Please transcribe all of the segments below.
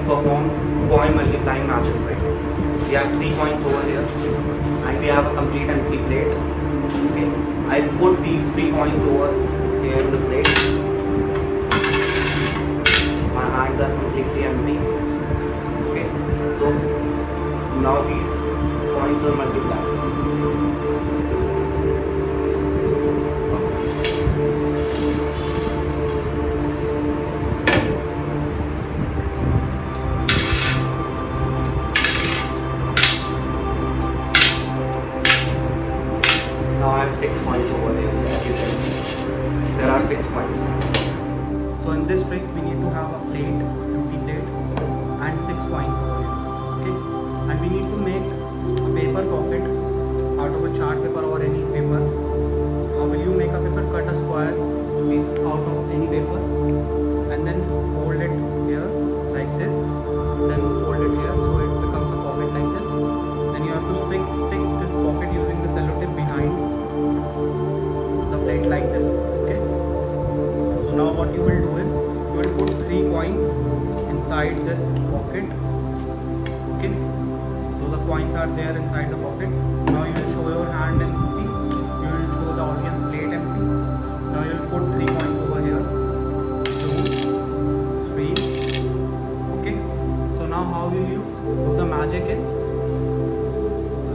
perform coin multiplying magic trick. We have 3 coins over here and we have a complete empty plate. Okay, I put these 3 coins over here in the plate. My hands are completely empty. Okay, so now these coins will multiply. Now I have 6 coins over there, as you can see. There are 6 coins. So in this trick we need to have a plate, empty plate and 6 coins over here. Okay, and we need to make a paper pocket out of a chart paper or any paper. How will you make a paper? Cut a square piece out of any paper and then fold it here like this, then fold it here so it becomes a pocket like this. Then you have to stick this pocket using the sellotape behind the plate like this. Okay, so now what you will do is you will put 3 coins inside this pocket. Okay, so the coins are there inside the pocket. Now you will show your hand empty, you will show the audience plate empty. Now you will put 3 coins over here, 2, 3. Okay, so now how will you do the magic is,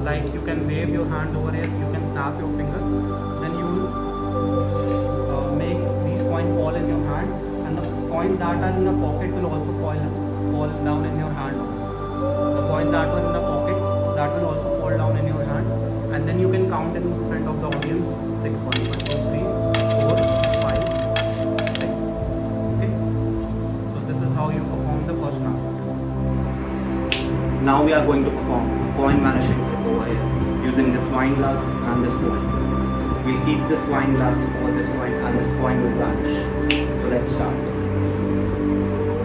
like you can wave your hand over here, you can snap your fingers, then you will make these coins fall in your hand, and the coins that are in the pocket will also fall down in your hand. The coins that were in the pocket, that will also fall down in your hand, and then you can count in front of the audience 6, 1, 2, 3, 4, 5, 6. Okay, so this is how you perform the first magic. Now we are going to perform a coin vanishing trick over here using this wine glass and this coin. We'll keep this wine glass over this coin and this coin will vanish. So let's start.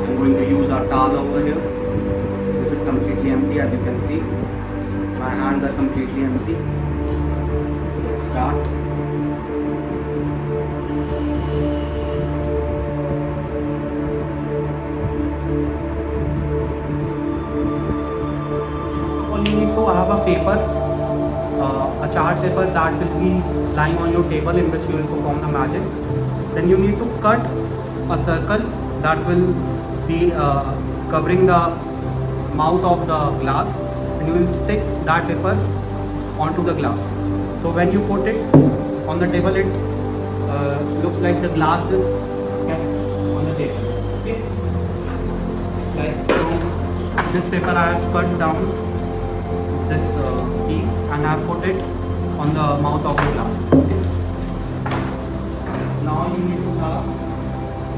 I'm going to use our towel over here. This is completely empty, as you can see. My hands are completely empty. So let's start. You need to have a paper, a chart paper that will be lying on your table in which you will perform the magic. Then you need to cut a circle that will be covering the mouth of the glass, and you will stick that paper onto the glass. So when you put it on the table, it looks like the glass is kept on the table. Okay, like so. This paper I have cut down this piece and I have put it on the mouth of the glass. Okay. Now you need to have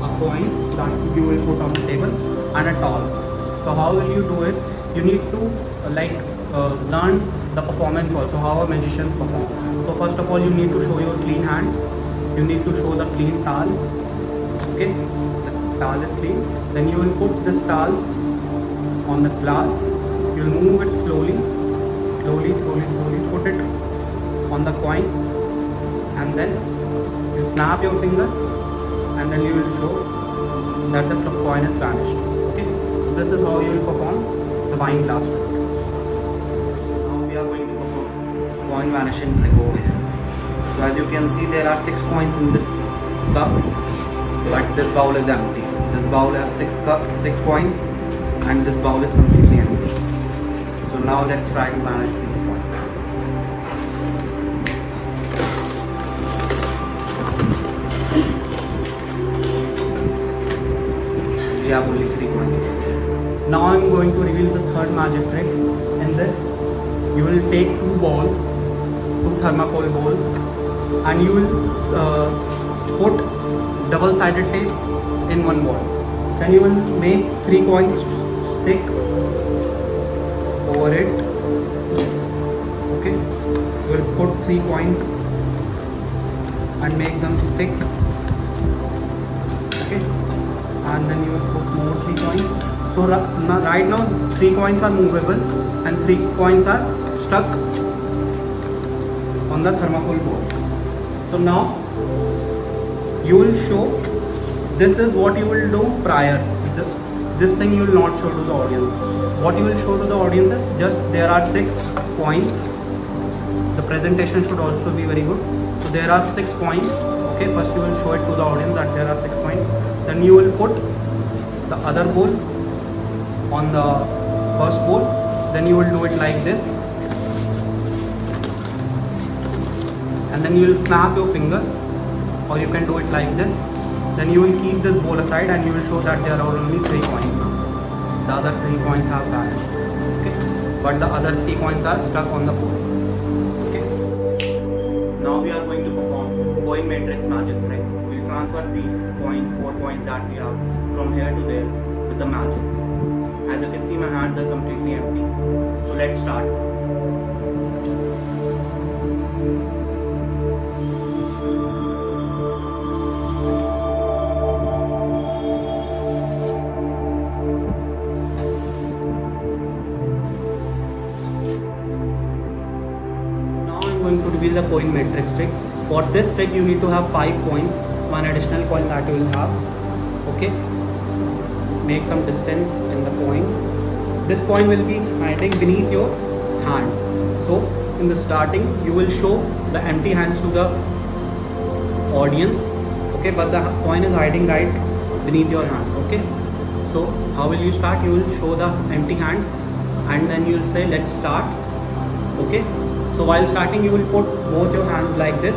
a coin that you will put on the table and a towel. So how will you do is you need to learn the performance also, how a magician perform. So first of all you need to show your clean hands. You need to show the clean towel. Okay, the towel is clean. Then you will put this towel on the glass. You will move it slowly, put it on the coin, and then you snap your finger, and then you will show that the coin is vanished. Okay, so this is how you will perform the wine glass trick. Now we are going to perform coin vanishing trick over here. So as you can see, there are 6 coins in this cup, but this bowl is empty. This bowl has 6 coins, and this bowl is completely empty. So now let's try to vanish these coins. We have only 3 coins here. Now I am going to reveal the third magic trick. In this, you will take 2 balls, 2 thermocol balls, and you will put double-sided tape in one ball. Then you will make 3 coins stick over it. Okay, you will put 3 coins and make them stick. Okay, and then you will put more 3 coins. So right now 3 coins are movable and 3 coins are stuck on the thermocol board. So now you will show, this is what you will do prior. this thing you will not show to the audience. What you will show to the audience is just there are 6 coins. The presentation should also be very good. So there are 6 coins. Okay, first you will show it to the audience that there are 6 coins. Then you will put the other ball on the first ball. Then you will do it like this. And then you will snap your finger, or you can do it like this. Then you will keep this ball aside and you will show that there are only 3 coins now. The other 3 coins have vanished. Okay, but the other 3 coins are stuck on the ball. Okay. Now we are going to perform coin matrix magic trick. We will transfer these coins, 4 coins that we have, from here to there with the magic. As you can see, my hands are completely empty. So let's start. Going to reveal the coin matrix trick. For this trick you need to have 5 coins, 1 additional coin that you will have. Okay, make some distance in the coins. This coin will be hiding beneath your hand. So in the starting you will show the empty hands to the audience. Okay, but the coin is hiding right beneath your hand. Okay, so how will you start? You will show the empty hands and then you will say let's start. Okay, so while starting you will put both your hands like this.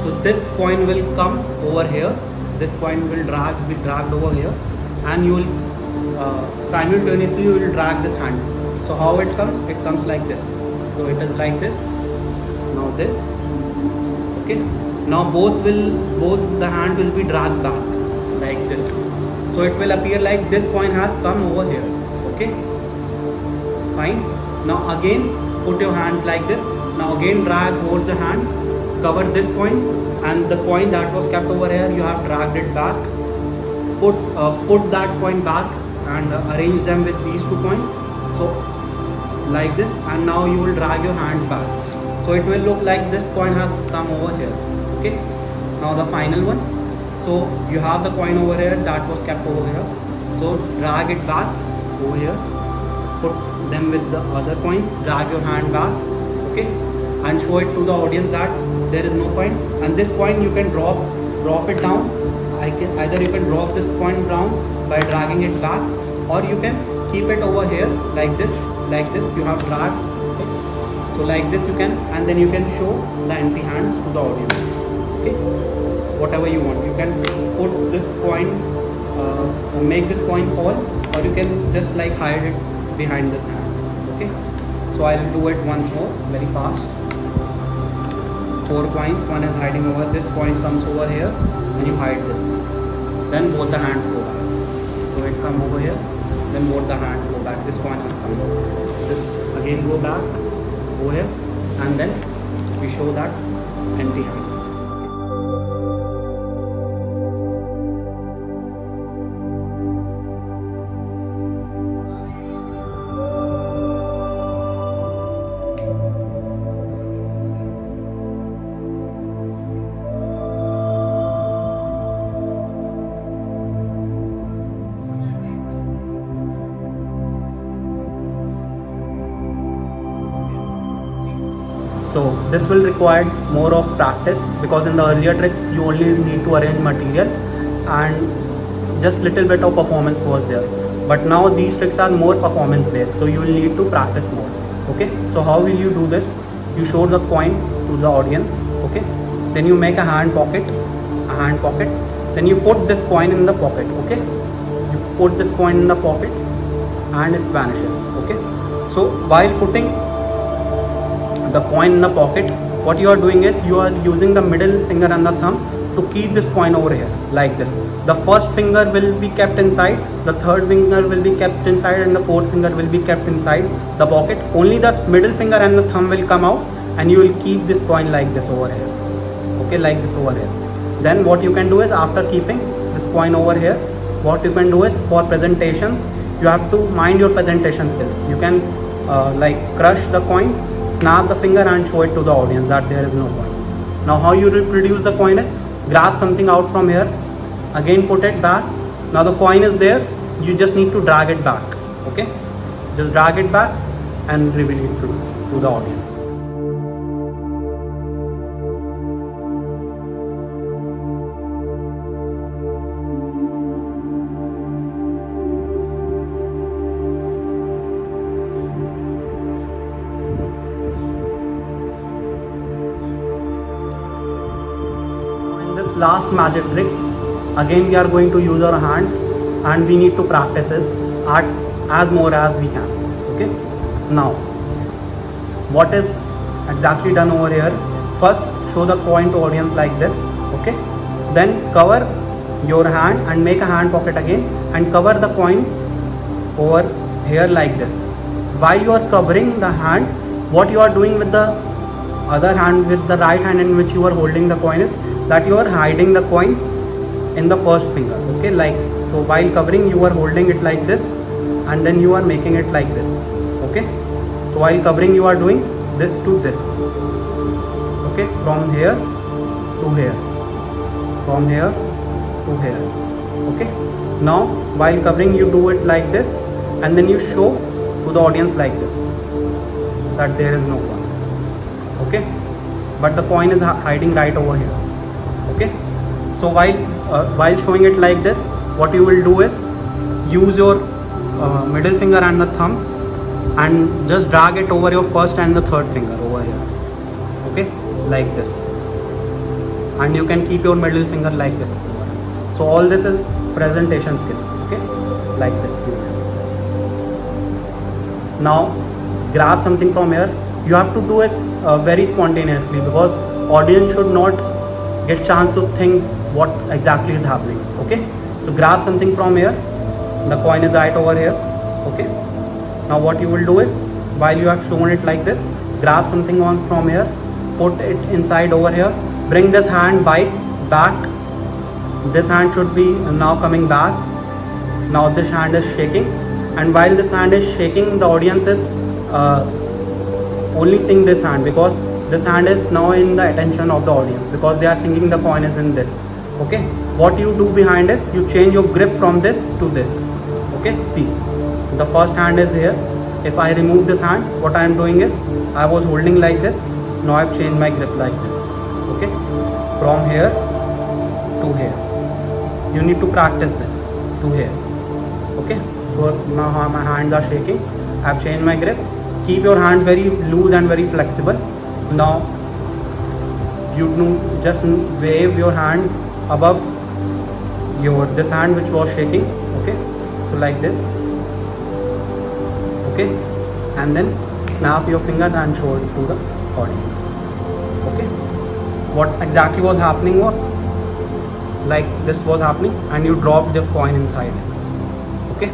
So this coin will come over here, this coin will be dragged over here, and you will simultaneously you will drag this hand. So how it comes? It comes like this. So it is like this. Now this. Okay. Now both the hand will be dragged back like this. So it will appear like this coin has come over here. Okay. Fine. Now again put your hands like this. Now again drag both the hands, cover this coin, and the coin that was kept over here you have dragged it back. Put that coin back and arrange them with these 2 coins. So like this, and now you will drag your hands back. So it will look like this coin has come over here. Okay. Now the final one. So you have the coin over here that was kept over here. So drag it back over here. Put them with the other coins. Drag your hand back. Okay, and show it to the audience that there is no coin, and this coin you can drop it down. Either you can drop this coin down by dragging it back, or you can keep it over here like this. You have dragged. Okay, so like this you can, and then you can show the empty hands to the audience. Okay, whatever you want. You can put this coin, make this coin fall, or you can just like hide it behind this hand. Okay. So I will do it once more, very fast. 4 coins, one is hiding over, this coin comes over here and you hide this. Then both the hands go back. So it come over here, then both the hands go back. This coin has come over. This again go back over here, and then we show that empty hands. So this will require more of practice, because in the earlier tricks you only need to arrange material and just little bit of performance was there. But now these tricks are more performance based, so you will need to practice more. Okay, so how will you do this? You show the coin to the audience. Okay, then you make a hand pocket, then you put this coin in the pocket. Okay, you put this coin in the pocket and it vanishes. Okay, so while putting the coin in the pocket, what you are doing is you are using the middle finger and the thumb to keep this coin over here like this. The first finger will be kept inside, the third finger will be kept inside, and the fourth finger will be kept inside the pocket. Only the middle finger and the thumb will come out, and you will keep this coin like this over here. Okay, like this over here. Then what you can do is, after keeping this coin over here, what you can do is, for presentations you have to mind your presentation skills. You can like crush the coin, snap the finger and show it to the audience that there is no coin. Now how you reproduce the coin is, grab something out from here, again put it back. Now the coin is there, you just need to drag it back. Okay, just drag it back and reveal it to the audience. This last magic trick, again we are going to use our hands, and we need to practice this as more as we can. Okay, now what is exactly done over here? First, show the coin to audience like this. Okay, then cover your hand and make a hand pocket again, and cover the coin over here like this. While you are covering the hand, what you are doing with the other hand, with the right hand in which you are holding the coin, is that you are hiding the coin in the first finger. Okay, like so, while covering you are holding it like this, and then you are making it like this. Okay, so while covering you are doing this to this. Okay, from here to here, from here to here. Okay, now while covering you do it like this, and then you show to the audience like this, that there is no coin. Okay, but the coin is hiding right over here. Okay, so while showing it like this, what you will do is use your middle finger and the thumb and just drag it over your first and the third finger over here. Okay, like this, and you can keep your middle finger like this. So all this is presentation skill. Okay, like this. Now grab something from here. You have to do it very spontaneously, because audience should not get chance to think what exactly is happening. Okay, so grab something from here. The coin is right over here. Okay, now what you will do is, while you have shown it like this, grab something on from here, put it inside over here, bring this hand back. This hand should be now coming back. Now this hand is shaking, and while this hand is shaking, the audience is only seeing this hand, because this hand is now in the attention of the audience, because they are thinking the coin is in this. Okay, what you do behind is you change your grip from this to this. Okay, see, the first hand is here. If I remove this hand, what I am doing is, I was holding like this, now I have changed my grip like this. Okay, from here to here. You need to practice this to here. Okay, so now my hands are shaking. I have changed my grip. Keep your hands very loose and very flexible. Now you just wave your hands above this hand which was shaking. Okay, so like this. Okay, and then snap your fingers and show it to the audience. Okay, what exactly was happening was, like this was happening, and you dropped the coin inside. Okay,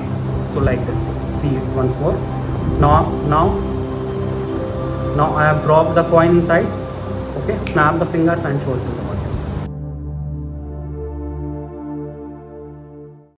so like this. See it once more. Now I have dropped the coin inside. Okay, snap the fingers and show it to them.